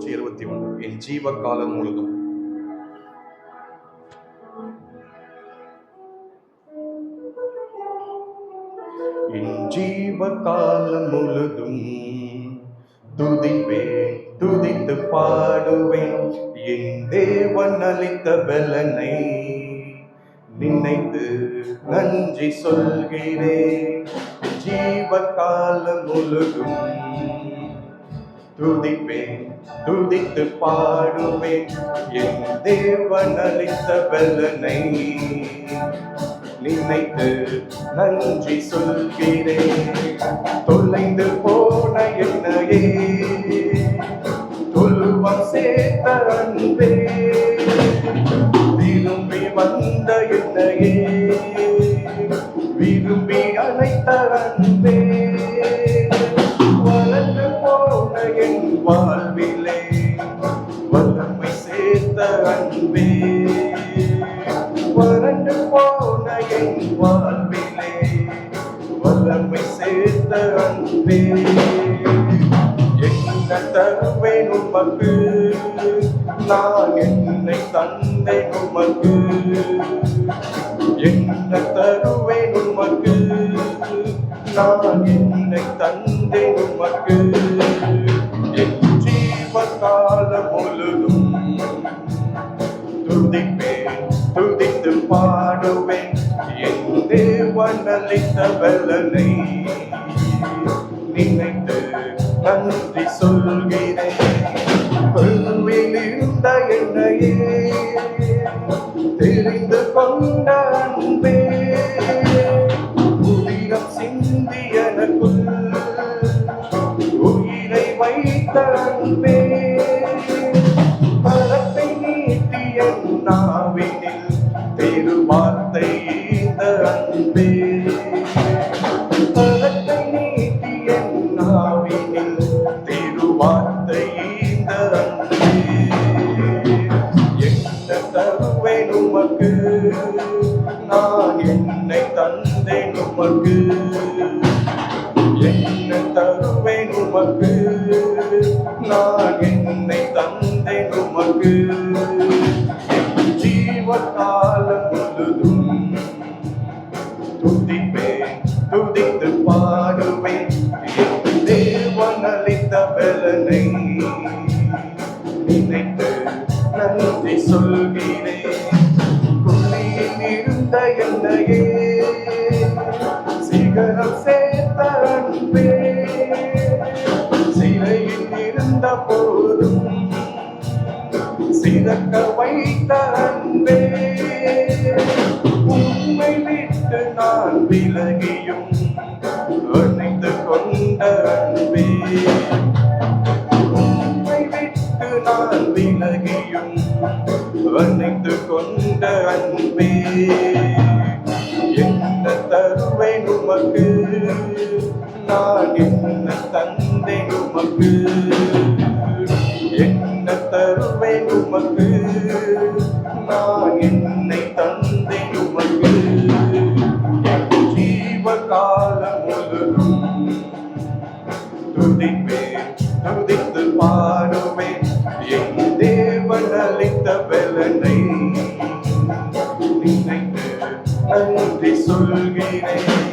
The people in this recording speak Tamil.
321 என் ஜீவ காலம் முழுதும். என் ஜீவ காலம் முழுதும் துதிப்பேன், துதித்து பாடுவேன், என் தேவன் அளித்த பலனை நினைத்து நன்றி சொல்கிறேன். ஜீவ காலம் முழுதும் துதிப்பேன், துதித்து பாடுவேன், என் தேவன் அளித்த பலனை நினைத்து நன்றி சொல்கிறேன். தொலைந்து போன என்னையே தொழுவம் சேர்த்த அன்பே, திரும்பி வந்த என்னையே விரும்பி அழைத்த அன்பே, வளர்ந்து போன என் வாழ்விலே வல்லமை சேர்த்த அன்பே, வறண்டு போன என் வாழ்விலே வல்லமை சேர்த்த அன்பே. என்ன தருவேன் உமக்கு, நான் என்னை தந்தேன் உமக்கு. என்ன தருவேன் உமக்கு, நான் என்னை தந்தேன் உமக்கு. என் ஜீவ காலம் முழுதும் துதிப்பேன், துதித்து பாடுவேன், என் தேவன் அளித்த பலனை நினைத்து நன்றி சொல்கிறேன். கருவில் இருந்த என்னையே தெரிந்து கொண்ட அன்பே, உதிரம் சிந்தி எனக்குள் உயிரை வைத்த அன்பே, கரத்தை நீட்டி என் நாவினில் திருவார்த்தை ஈந்த அன்பே, கரத்தை நீட்டி என் நாவினில் திருவார்த்தை ஈந்த அன்பே. என்ன தருவேன் உமக்கு, நான் என்னை தந்தேன் உமக்கு. என்ன தருவேன் உமக்கு, நான் என்னை தந்தேன் உமக்கு. என் ஜீவ காலம் முழுதும் துதிப்பேன், துதித்து பாடுவேன், என் தேவன் அளித்த பலனை நினைத்து நன்றி சொல்கிறேன். குழியில் இருந்த என்னையே சிகரம் சேர்த்த அன்பே, சிறையில் இருந்த போதும் சிறக்க வைத்த அன்பே, உம்மை விட்டு நான் விலகியும் அணைத்து கொண்ட அன்பே, உம்மை விட்டு நான் விலகியும் அணைத்து கொண்ட அன்பே. என்ன தருவேன் உமக்கு, நான் என்ன தந்தேன் உமக்கு. என்ன தருவேன் உமக்கு, நான் என்னை தந்தேன் உமக்கு. என் ஜீவ காலம் முழுதும் துதிப்பேன், துதித்து பாடுவேன், என் தேவன் அளித்த பலனை நினைத்து நன்றி சொல்கிறேன்.